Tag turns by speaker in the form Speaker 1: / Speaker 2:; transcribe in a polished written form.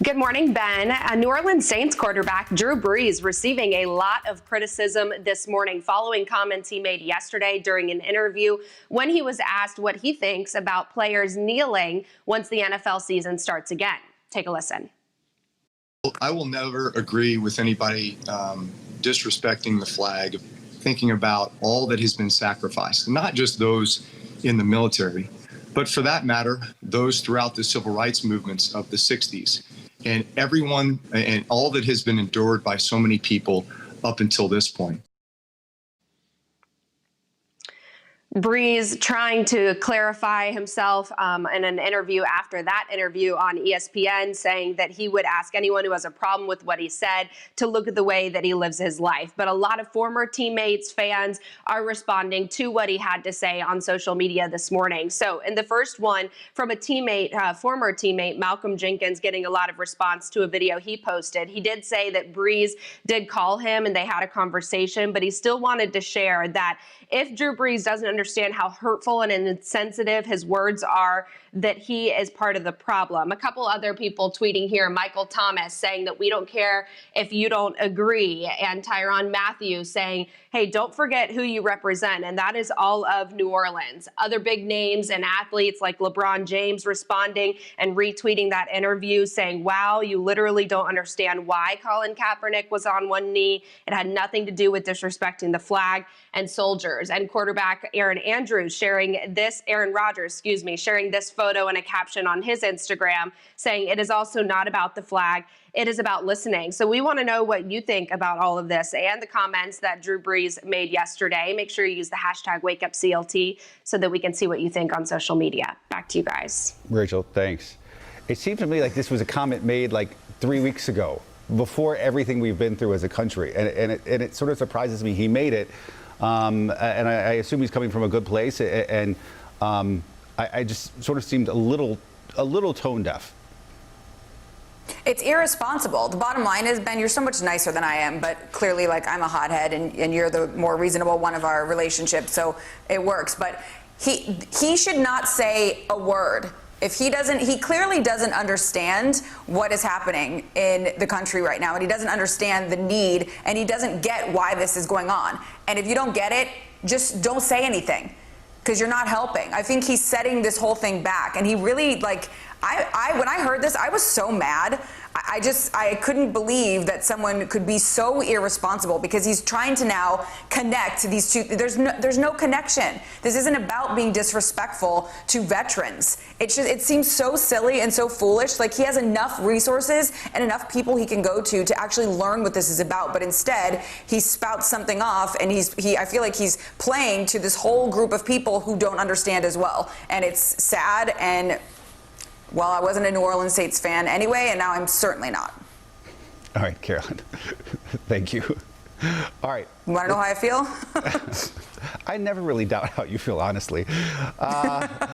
Speaker 1: Good morning, Ben. New Orleans Saints quarterback Drew Brees receiving a lot of criticism this morning following comments he made yesterday during an interview when he was asked what he thinks about players kneeling once the NFL season starts again. Take a listen.
Speaker 2: I will never agree with anybody disrespecting the flag, thinking about all that has been sacrificed, not just those in the military, but for that matter, those throughout the civil rights movements of the 60s. And everyone and all that has been endured by so many people up until this point.
Speaker 1: Brees trying to clarify himself in an interview after that interview on ESPN, saying that he would ask anyone who has a problem with what he said to look at the way that he lives his life. But a lot of former teammates, fans are responding to what he had to say on social media this morning. So in the first one from a teammate, former teammate, Malcolm Jenkins, getting a lot of response to a video he posted. He did say that Brees did call him and they had a conversation, but he still wanted to share that if Drew Brees doesn't understand how hurtful and insensitive his words are, that he is part of the problem. A couple other people tweeting here, Michael Thomas saying that we don't care if you don't agree, and Tyrann Mathieu saying, hey, don't forget who you represent, and that is all of New Orleans. Other big names and athletes like LeBron James responding and retweeting that interview saying, wow, you literally don't understand why Colin Kaepernick was on one knee. It had nothing to do with disrespecting the flag and soldiers. And quarterback Aaron Rodgers, sharing this photo and a caption on his Instagram saying it is also not about the flag. It is about listening. So we want to know what you think about all of this and the comments that Drew Brees made yesterday. Make sure you use the hashtag WakeUpCLT so that we can see what you think on social media. Back to you guys.
Speaker 3: Rachel, thanks. It seemed to me like this was a comment made like 3 weeks ago, before everything we've been through as a country. And it sort of surprises me he made it. And I assume he's coming from a good place. And I just sort of seemed a little tone deaf.
Speaker 4: It's irresponsible. The bottom line is, Ben, you're so much nicer than I am, but clearly, like, I'm a hothead and you're the more reasonable one of our relationship, so it works. But he should not say a word. If he clearly doesn't understand what is happening in the country right now, and he doesn't understand the need, and he doesn't get why this is going on. And if you don't get it, just don't say anything, because you're not helping. I think he's setting this whole thing back, and he really, like, when I heard this, I was so mad. I couldn't believe that someone could be so irresponsible, because he's trying to now connect these two. There's no connection. This isn't about being disrespectful to veterans. It seems so silly and so foolish. Like, he has enough resources and enough people he can go to actually learn what this is about. But instead, he spouts something off, and I feel like he's playing to this whole group of people who don't understand as well. And it's sad. And well, I wasn't a New Orleans Saints fan anyway, and now I'm certainly not.
Speaker 3: All right, Carolyn. Thank you. All right.
Speaker 4: You want to know how I feel?
Speaker 3: I never really doubt how you feel, honestly.